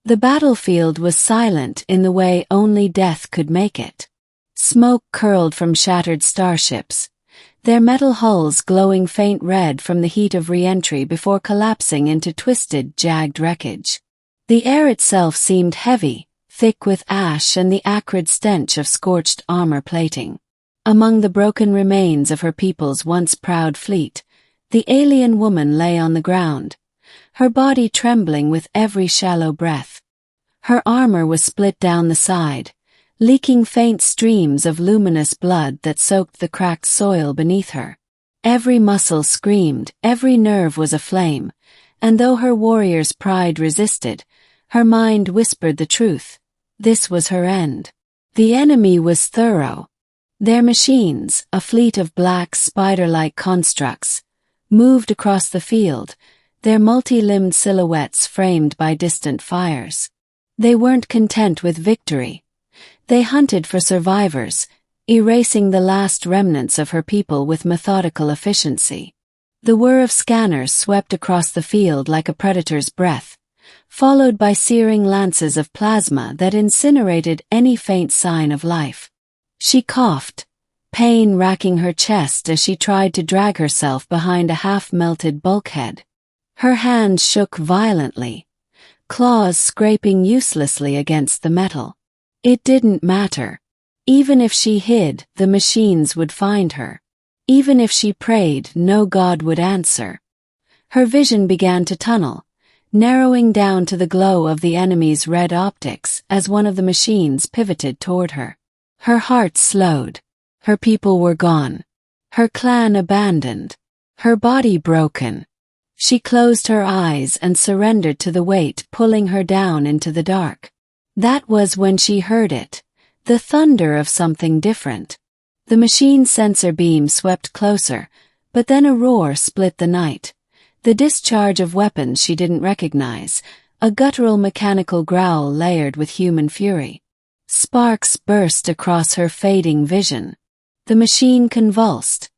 The battlefield was silent in the way only death could make it. Smoke curled from shattered starships, their metal hulls glowing faint red from the heat of re-entry before collapsing into twisted, jagged wreckage. The air itself seemed heavy, thick with ash and the acrid stench of scorched armor plating. Among the broken remains of her people's once proud fleet, the alien woman lay on the ground, her body trembling with every shallow breath. Her armor was split down the side, leaking faint streams of luminous blood that soaked the cracked soil beneath her. Every muscle screamed, every nerve was aflame, and though her warrior's pride resisted, her mind whispered the truth. This was her end. The enemy was thorough. Their machines, a fleet of black, spider-like constructs, moved across the field, their multi-limbed silhouettes framed by distant fires. They weren't content with victory. They hunted for survivors, erasing the last remnants of her people with methodical efficiency. The whir of scanners swept across the field like a predator's breath, followed by searing lances of plasma that incinerated any faint sign of life. She coughed, pain racking her chest as she tried to drag herself behind a half-melted bulkhead. Her hands shook violently, claws scraping uselessly against the metal. It didn't matter. Even if she hid, the machines would find her. Even if she prayed, no god would answer. Her vision began to tunnel, narrowing down to the glow of the enemy's red optics as one of the machines pivoted toward her. Her heart slowed. Her people were gone. Her clan abandoned. Her body broken. She closed her eyes and surrendered to the weight pulling her down into the dark. That was when she heard it, the thunder of something different. The machine's sensor beam swept closer, but then a roar split the night. The discharge of weapons she didn't recognize, a guttural mechanical growl layered with human fury. Sparks burst across her fading vision. The machine convulsed,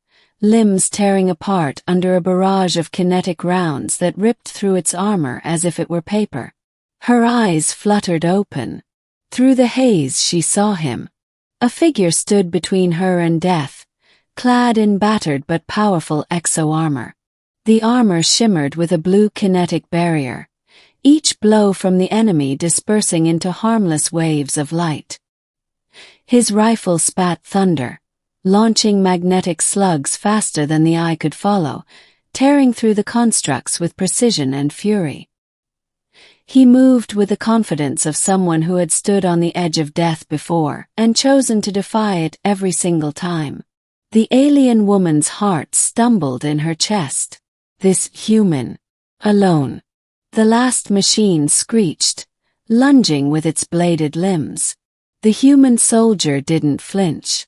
limbs tearing apart under a barrage of kinetic rounds that ripped through its armor as if it were paper. Her eyes fluttered open. Through the haze she saw him. A figure stood between her and death, clad in battered but powerful exo-armor. The armor shimmered with a blue kinetic barrier, each blow from the enemy dispersing into harmless waves of light. His rifle spat thunder, launching magnetic slugs faster than the eye could follow, tearing through the constructs with precision and fury. He moved with the confidence of someone who had stood on the edge of death before and chosen to defy it every single time. The alien woman's heart stumbled in her chest. This human. Alone. The last machine screeched, lunging with its bladed limbs. The human soldier didn't flinch.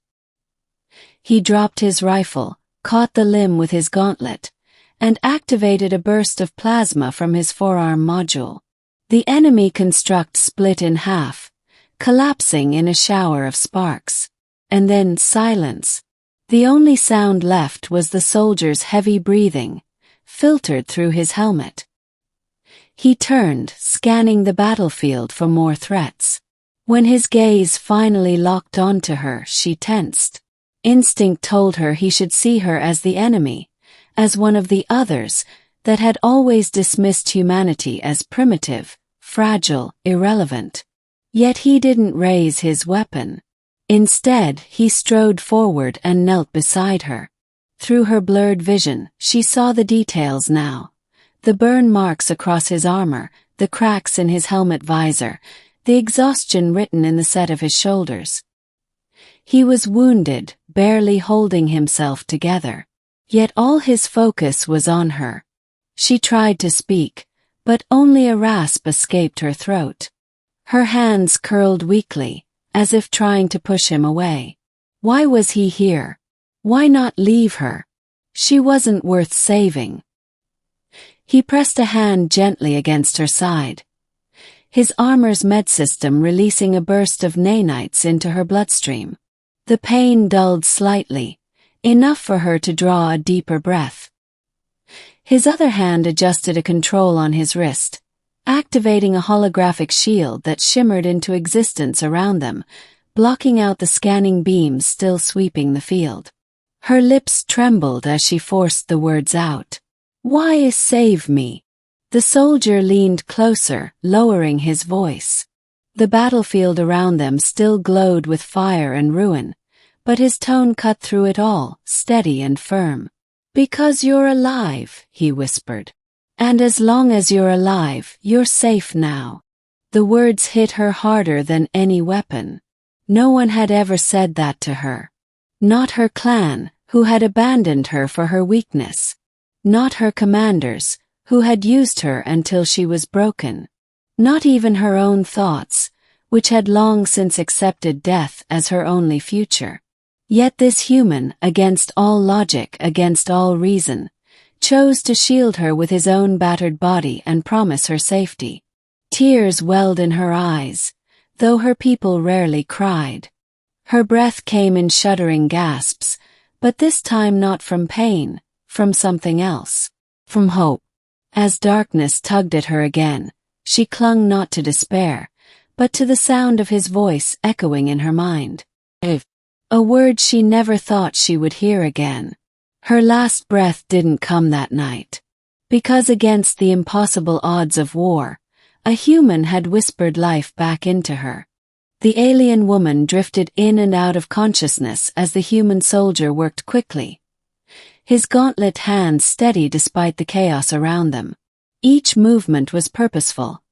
He dropped his rifle, caught the limb with his gauntlet, and activated a burst of plasma from his forearm module. The enemy construct split in half, collapsing in a shower of sparks. And then silence. The only sound left was the soldier's heavy breathing, filtered through his helmet. He turned, scanning the battlefield for more threats. When his gaze finally locked onto her, she tensed. Instinct told her he should see her as the enemy, as one of the others that had always dismissed humanity as primitive, fragile, irrelevant. Yet he didn't raise his weapon. Instead, he strode forward and knelt beside her. Through her blurred vision, she saw the details now. The burn marks across his armor, the cracks in his helmet visor, the exhaustion written in the set of his shoulders. He was wounded, barely holding himself together. Yet all his focus was on her. She tried to speak, but only a rasp escaped her throat. Her hands curled weakly, as if trying to push him away. Why was he here? Why not leave her? She wasn't worth saving. He pressed a hand gently against her side, his armor's med system releasing a burst of nanites into her bloodstream. The pain dulled slightly, enough for her to draw a deeper breath. His other hand adjusted a control on his wrist, activating a holographic shield that shimmered into existence around them, blocking out the scanning beams still sweeping the field. Her lips trembled as she forced the words out. "Why save me?" The soldier leaned closer, lowering his voice. The battlefield around them still glowed with fire and ruin, but his tone cut through it all, steady and firm. "Because you're alive," he whispered. "And as long as you're alive, you're safe now." The words hit her harder than any weapon. No one had ever said that to her. Not her clan, who had abandoned her for her weakness. Not her commanders, who had used her until she was broken. Not even her own thoughts, which had long since accepted death as her only future. Yet this human, against all logic, against all reason, chose to shield her with his own battered body and promise her safety. Tears welled in her eyes, though her people rarely cried. Her breath came in shuddering gasps, but this time not from pain, from something else. From hope. As darkness tugged at her again, she clung not to despair, but to the sound of his voice echoing in her mind. A word she never thought she would hear again. Her last breath didn't come that night. Because against the impossible odds of war, a human had whispered life back into her. The alien woman drifted in and out of consciousness as the human soldier worked quickly. His gauntlet hands steady despite the chaos around them. Each movement was purposeful,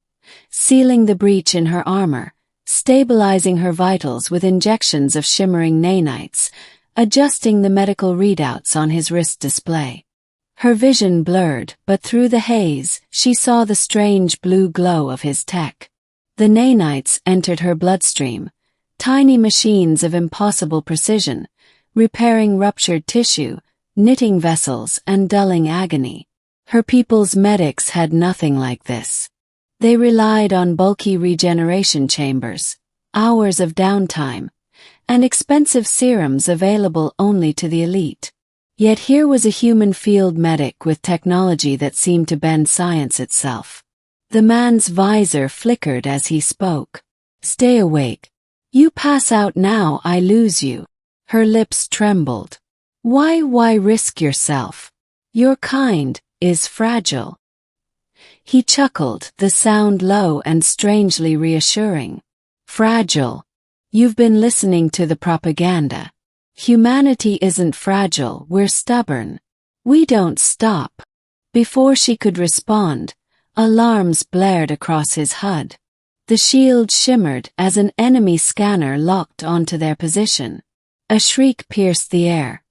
sealing the breach in her armor, stabilizing her vitals with injections of shimmering nanites, adjusting the medical readouts on his wrist display. Her vision blurred, but through the haze, she saw the strange blue glow of his tech. The nanites entered her bloodstream, tiny machines of impossible precision, repairing ruptured tissue, knitting vessels, and dulling agony. Her people's medics had nothing like this. They relied on bulky regeneration chambers, hours of downtime, and expensive serums available only to the elite. Yet here was a human field medic with technology that seemed to bend science itself. The man's visor flickered as he spoke. "Stay awake. You pass out now, I lose you." Her lips trembled. Why risk yourself? Your kind is fragile." He chuckled, the sound low and strangely reassuring. "Fragile? You've been listening to the propaganda. Humanity isn't fragile, we're stubborn. We don't stop." Before she could respond, alarms blared across his HUD. The shield shimmered as an enemy scanner locked onto their position. A shriek pierced the air.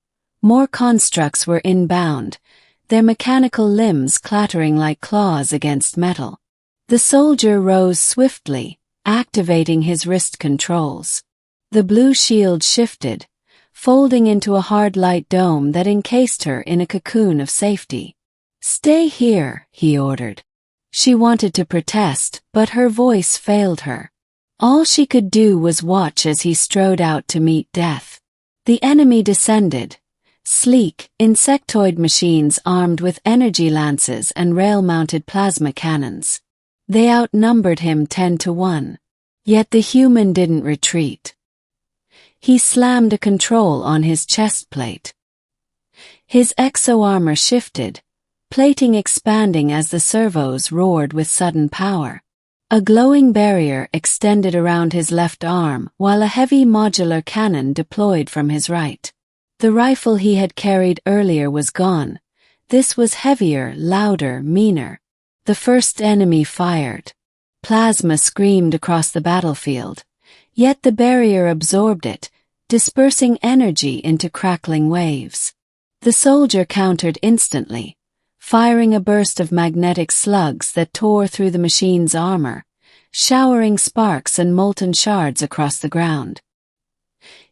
More constructs were inbound, their mechanical limbs clattering like claws against metal. The soldier rose swiftly, activating his wrist controls. The blue shield shifted, folding into a hard light dome that encased her in a cocoon of safety. "Stay here," he ordered. She wanted to protest, but her voice failed her. All she could do was watch as he strode out to meet death. The enemy descended. Sleek, insectoid machines armed with energy lances and rail-mounted plasma cannons. They outnumbered him 10-1. Yet the human didn't retreat. He slammed a control on his chest plate. His exo-armor shifted, plating expanding as the servos roared with sudden power. A glowing barrier extended around his left arm while a heavy modular cannon deployed from his right. The rifle he had carried earlier was gone. This was heavier, louder, meaner. The first enemy fired. Plasma screamed across the battlefield, yet the barrier absorbed it, dispersing energy into crackling waves. The soldier countered instantly, firing a burst of magnetic slugs that tore through the machine's armor, showering sparks and molten shards across the ground.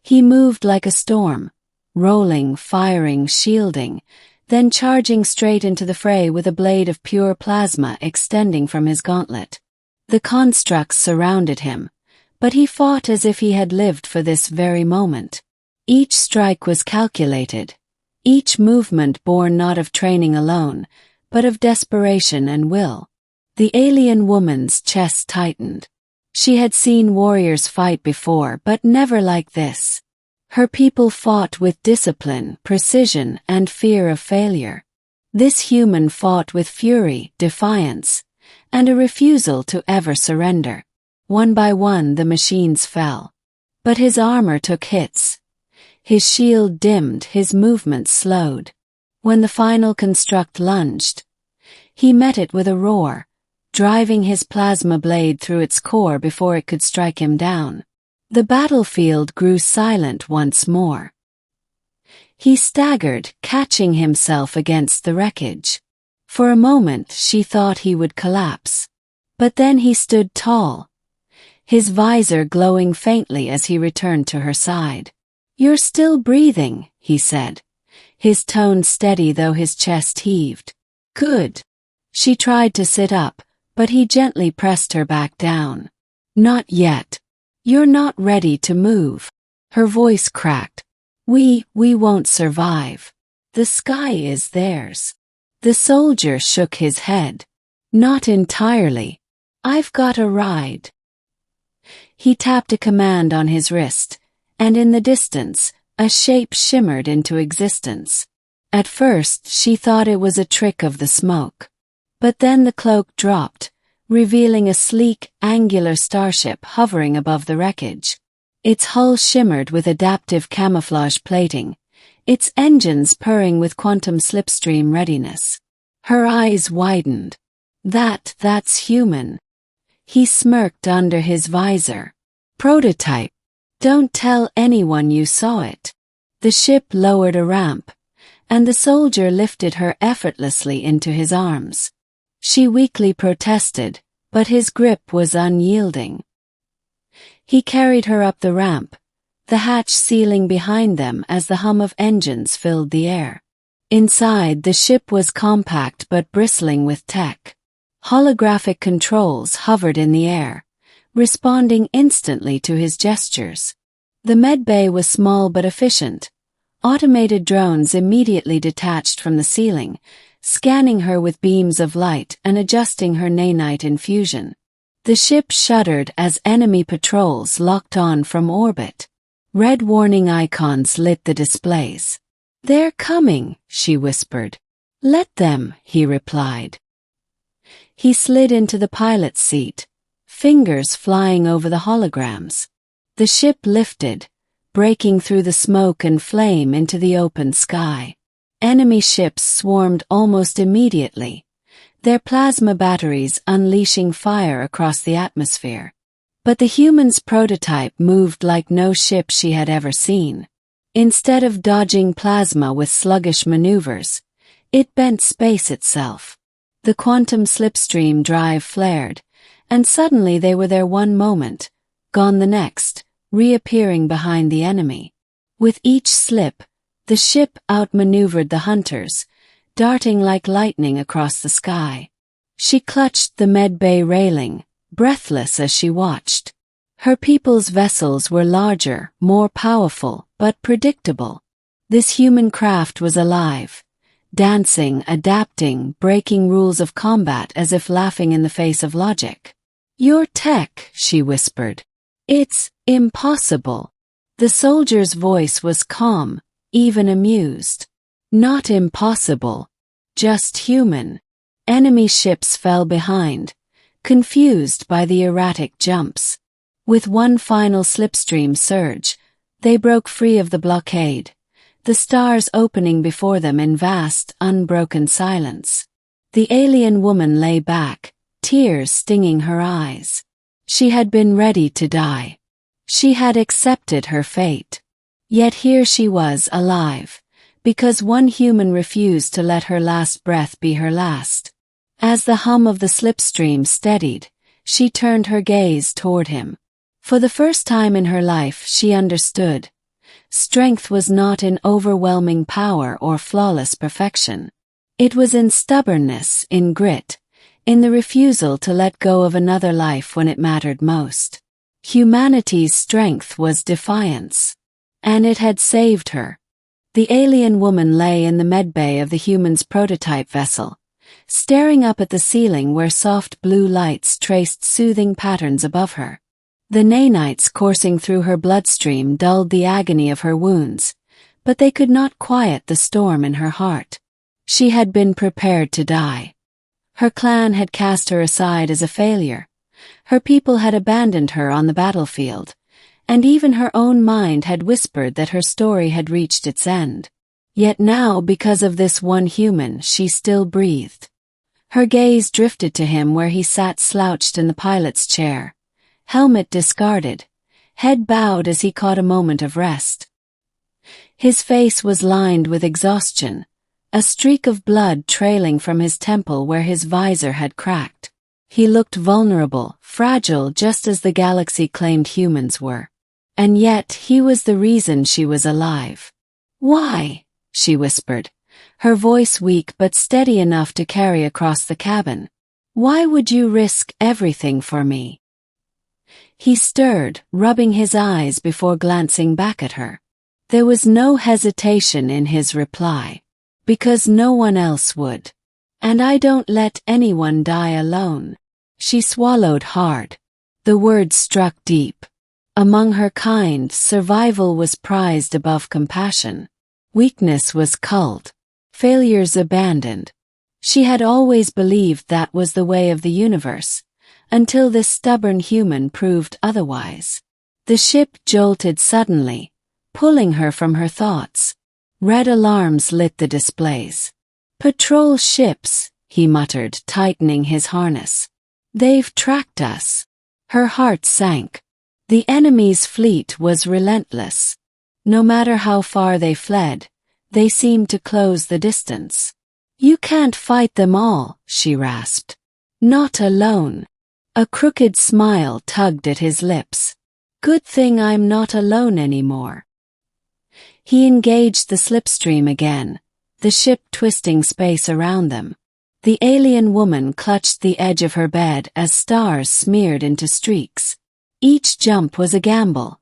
He moved like a storm, rolling, firing, shielding, then charging straight into the fray with a blade of pure plasma extending from his gauntlet. The constructs surrounded him, but he fought as if he had lived for this very moment. Each strike was calculated, each movement born not of training alone, but of desperation and will. The alien woman's chest tightened. She had seen warriors fight before, but never like this. Her people fought with discipline, precision, and fear of failure. This human fought with fury, defiance, and a refusal to ever surrender. One by one the machines fell. But his armor took hits. His shield dimmed, his movements slowed. When the final construct lunged, he met it with a roar, driving his plasma blade through its core before it could strike him down. The battlefield grew silent once more. He staggered, catching himself against the wreckage. For a moment she thought he would collapse. But then he stood tall, his visor glowing faintly as he returned to her side. "You're still breathing," he said, his tone steady though his chest heaved. "Good." She tried to sit up, but he gently pressed her back down. "Not yet. You're not ready to move." Her voice cracked. We won't survive. The sky is theirs." The soldier shook his head. "Not entirely. I've got a ride." He tapped a command on his wrist, and in the distance, a shape shimmered into existence. At first she thought it was a trick of the smoke. But then the cloak dropped, revealing a sleek, angular starship hovering above the wreckage. Its hull shimmered with adaptive camouflage plating, its engines purring with quantum slipstream readiness. Her eyes widened. That's human." He smirked under his visor. "Prototype. Don't tell anyone you saw it." The ship lowered a ramp, and the soldier lifted her effortlessly into his arms. She weakly protested, but his grip was unyielding. He carried her up the ramp, the hatch sealing behind them as the hum of engines filled the air. Inside, the ship was compact but bristling with tech. Holographic controls hovered in the air, responding instantly to his gestures. The medbay was small but efficient. Automated drones immediately detached from the ceiling, scanning her with beams of light and adjusting her nanite infusion. The ship shuddered as enemy patrols locked on from orbit. Red warning icons lit the displays. "They're coming," she whispered. "Let them," he replied. He slid into the pilot's seat, fingers flying over the holograms. The ship lifted, breaking through the smoke and flame into the open sky. Enemy ships swarmed almost immediately, their plasma batteries unleashing fire across the atmosphere. But the human's prototype moved like no ship she had ever seen. Instead of dodging plasma with sluggish maneuvers, it bent space itself. The quantum slipstream drive flared, and suddenly they were there one moment, gone the next, reappearing behind the enemy. With each slip, the ship outmaneuvered the hunters, darting like lightning across the sky. She clutched the medbay railing, breathless as she watched. Her people's vessels were larger, more powerful, but predictable. This human craft was alive, dancing, adapting, breaking rules of combat as if laughing in the face of logic. "Your tech," she whispered. "It's impossible." The soldier's voice was calm, even amused. "Not impossible. Just human." Enemy ships fell behind, confused by the erratic jumps. With one final slipstream surge, they broke free of the blockade, the stars opening before them in vast, unbroken silence. The alien woman lay back, tears stinging her eyes. She had been ready to die. She had accepted her fate. Yet here she was alive, because one human refused to let her last breath be her last. As the hum of the slipstream steadied, she turned her gaze toward him. For the first time in her life she understood. Strength was not in overwhelming power or flawless perfection. It was in stubbornness, in grit, in the refusal to let go of another life when it mattered most. Humanity's strength was defiance. And it had saved her. The alien woman lay in the medbay of the human's prototype vessel, staring up at the ceiling where soft blue lights traced soothing patterns above her. The nanites coursing through her bloodstream dulled the agony of her wounds, but they could not quiet the storm in her heart. She had been prepared to die. Her clan had cast her aside as a failure. Her people had abandoned her on the battlefield, and even her own mind had whispered that her story had reached its end. Yet now, because of this one human, she still breathed. Her gaze drifted to him where he sat slouched in the pilot's chair, helmet discarded, head bowed as he caught a moment of rest. His face was lined with exhaustion, a streak of blood trailing from his temple where his visor had cracked. He looked vulnerable, fragile, just as the galaxy claimed humans were. And yet he was the reason she was alive. "Why?" she whispered, her voice weak but steady enough to carry across the cabin. "Why would you risk everything for me?" He stirred, rubbing his eyes before glancing back at her. There was no hesitation in his reply. "Because no one else would. And I don't let anyone die alone." She swallowed hard. The words struck deep. Among her kind, survival was prized above compassion. Weakness was culled. Failures abandoned. She had always believed that was the way of the universe, until this stubborn human proved otherwise. The ship jolted suddenly, pulling her from her thoughts. Red alarms lit the displays. "Patrol ships," he muttered, tightening his harness. "They've tracked us." Her heart sank. The enemy's fleet was relentless. No matter how far they fled, they seemed to close the distance. "You can't fight them all," she rasped. "Not alone." A crooked smile tugged at his lips. "Good thing I'm not alone anymore." He engaged the slipstream again, the ship twisting space around them. The alien woman clutched the edge of her bed as stars smeared into streaks. Each jump was a gamble.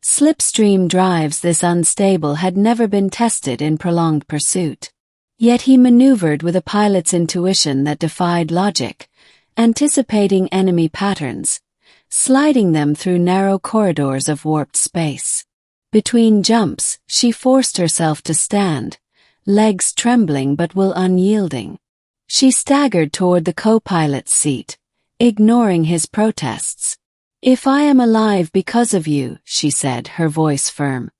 Slipstream drives this unstable had never been tested in prolonged pursuit. Yet he maneuvered with a pilot's intuition that defied logic, anticipating enemy patterns, sliding them through narrow corridors of warped space. Between jumps, she forced herself to stand, legs trembling but will unyielding. She staggered toward the co-pilot's seat, ignoring his protests. "If I am alive because of you," she said, her voice firm,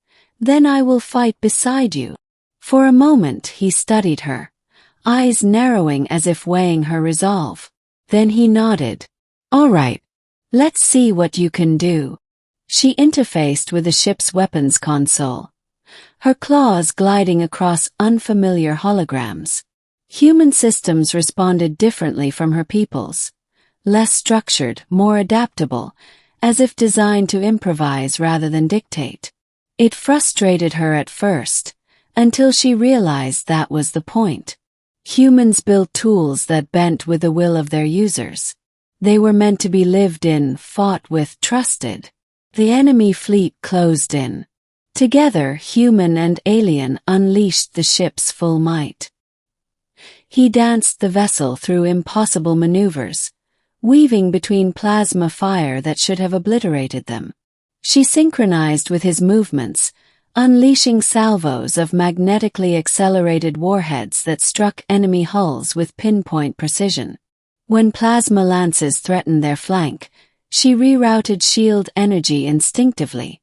"then I will fight beside you." For a moment he studied her, eyes narrowing as if weighing her resolve. Then he nodded. "All right. Let's see what you can do." She interfaced with the ship's weapons console, her claws gliding across unfamiliar holograms. Human systems responded differently from her people's, less structured, more adaptable, as if designed to improvise rather than dictate. It frustrated her at first, until she realized that was the point. Humans built tools that bent with the will of their users. They were meant to be lived in, fought with, trusted. The enemy fleet closed in. Together, human and alien unleashed the ship's full might. He danced the vessel through impossible maneuvers, weaving between plasma fire that should have obliterated them. She synchronized with his movements, unleashing salvos of magnetically accelerated warheads that struck enemy hulls with pinpoint precision. When plasma lances threatened their flank, she rerouted shield energy instinctively,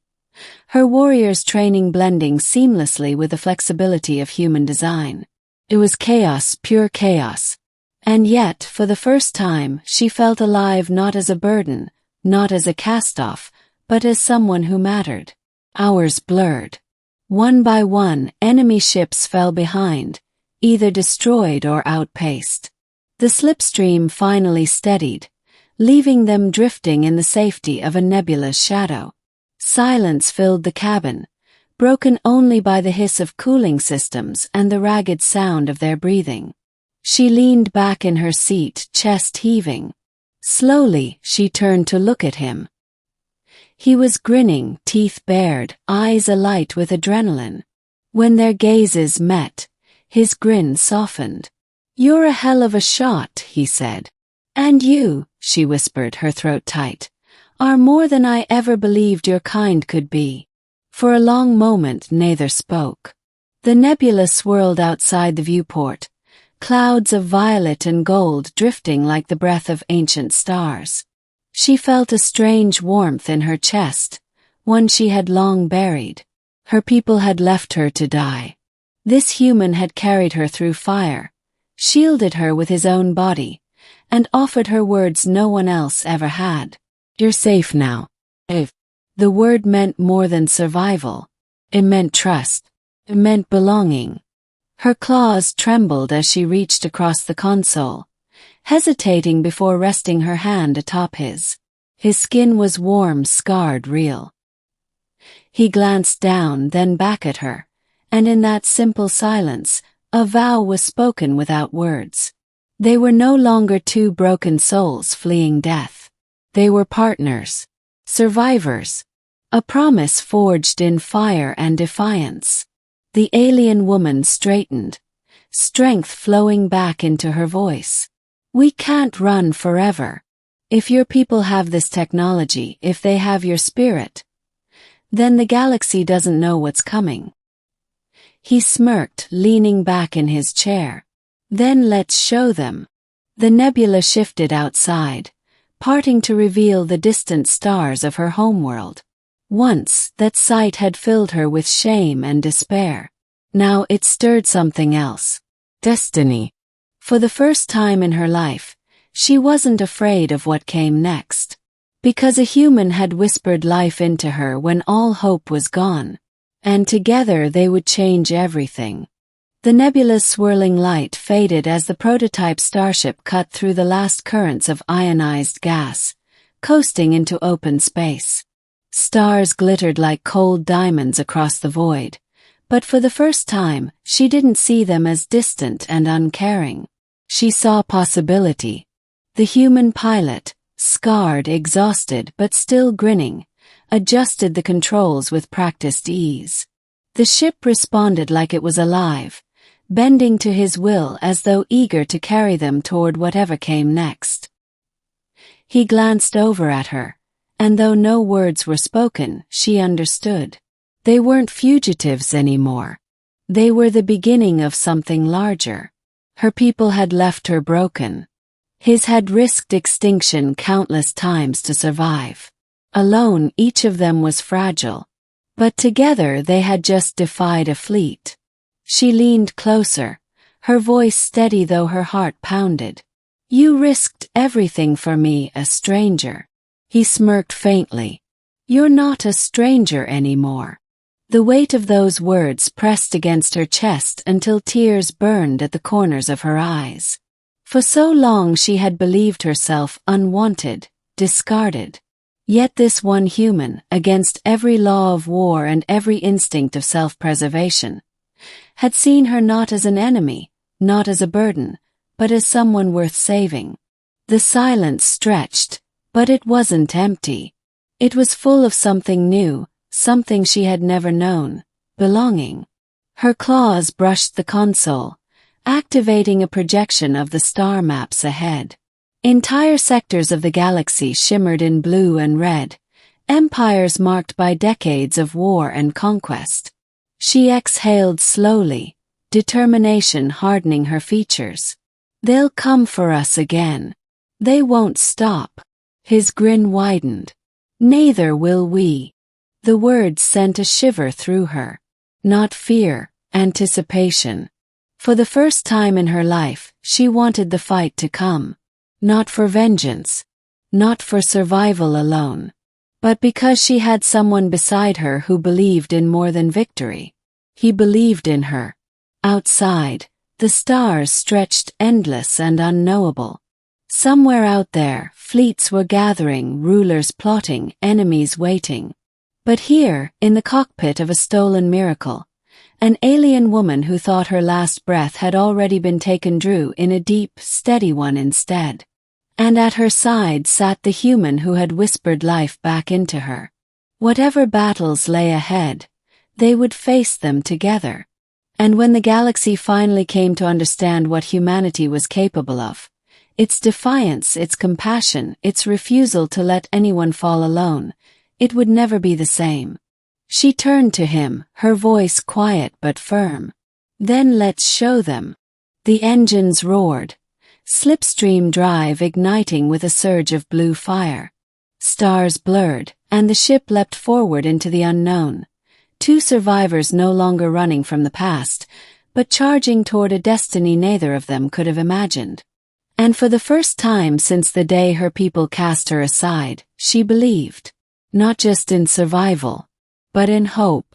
her warriors' training blending seamlessly with the flexibility of human design. It was chaos, pure chaos. And yet, for the first time, she felt alive not as a burden, not as a cast-off, but as someone who mattered. Hours blurred. One by one, enemy ships fell behind, either destroyed or outpaced. The slipstream finally steadied, leaving them drifting in the safety of a nebulous shadow. Silence filled the cabin, broken only by the hiss of cooling systems and the ragged sound of their breathing. She leaned back in her seat, chest heaving. Slowly, she turned to look at him. He was grinning, teeth bared, eyes alight with adrenaline. When their gazes met, his grin softened. "You're a hell of a shot," he said. "And you," she whispered, her throat tight, "are more than I ever believed your kind could be." For a long moment neither spoke. The nebula swirled outside the viewport, clouds of violet and gold drifting like the breath of ancient stars. She felt a strange warmth in her chest, one she had long buried. Her people had left her to die. This human had carried her through fire, shielded her with his own body, and offered her words no one else ever had. "You're safe now." If the word meant more than survival, it meant trust. It meant belonging. Her claws trembled as she reached across the console, hesitating before resting her hand atop his. His skin was warm, scarred, real. He glanced down, then back at her, and in that simple silence, a vow was spoken without words. They were no longer two broken souls fleeing death. They were partners, survivors, a promise forged in fire and defiance. The alien woman straightened, strength flowing back into her voice. "We can't run forever. If your people have this technology, if they have your spirit, then the galaxy doesn't know what's coming." He smirked, leaning back in his chair. "Then let's show them." The nebula shifted outside, parting to reveal the distant stars of her homeworld. Once, that sight had filled her with shame and despair. Now it stirred something else. Destiny. For the first time in her life, she wasn't afraid of what came next. Because a human had whispered life into her when all hope was gone. And together they would change everything. The nebula's swirling light faded as the prototype starship cut through the last currents of ionized gas, coasting into open space. Stars glittered like cold diamonds across the void, but for the first time, she didn't see them as distant and uncaring. She saw possibility. The human pilot, scarred, exhausted, but still grinning, adjusted the controls with practiced ease. The ship responded like it was alive, bending to his will as though eager to carry them toward whatever came next. He glanced over at her, and though no words were spoken, she understood. They weren't fugitives anymore. They were the beginning of something larger. Her people had left her broken. His had risked extinction countless times to survive. Alone, each of them was fragile. But together they had just defied a fleet. She leaned closer, her voice steady though her heart pounded. "You risked everything for me, a stranger." He smirked faintly. "You're not a stranger anymore." The weight of those words pressed against her chest until tears burned at the corners of her eyes. For so long she had believed herself unwanted, discarded. Yet this one human, against every law of war and every instinct of self-preservation, had seen her not as an enemy, not as a burden, but as someone worth saving. The silence stretched, but it wasn't empty. It was full of something new, something she had never known, belonging. Her claws brushed the console, activating a projection of the star maps ahead. Entire sectors of the galaxy shimmered in blue and red, empires marked by decades of war and conquest. She exhaled slowly, determination hardening her features. "They'll come for us again. They won't stop." His grin widened. "Neither will we." The words sent a shiver through her. Not fear, anticipation. For the first time in her life, she wanted the fight to come. Not for vengeance. Not for survival alone. But because she had someone beside her who believed in more than victory. He believed in her. Outside, the stars stretched endless and unknowable. Somewhere out there, fleets were gathering, rulers plotting, enemies waiting. But here, in the cockpit of a stolen miracle, an alien woman who thought her last breath had already been taken drew in a deep, steady one instead. And at her side sat the human who had whispered life back into her. Whatever battles lay ahead, they would face them together. And when the galaxy finally came to understand what humanity was capable of, its defiance, its compassion, its refusal to let anyone fall alone, it would never be the same. She turned to him, her voice quiet but firm. "Then let's show them." The engines roared, slipstream drive igniting with a surge of blue fire. Stars blurred, and the ship leapt forward into the unknown. Two survivors no longer running from the past, but charging toward a destiny neither of them could have imagined. And for the first time since the day her people cast her aside, she believed. Not just in survival, but in hope.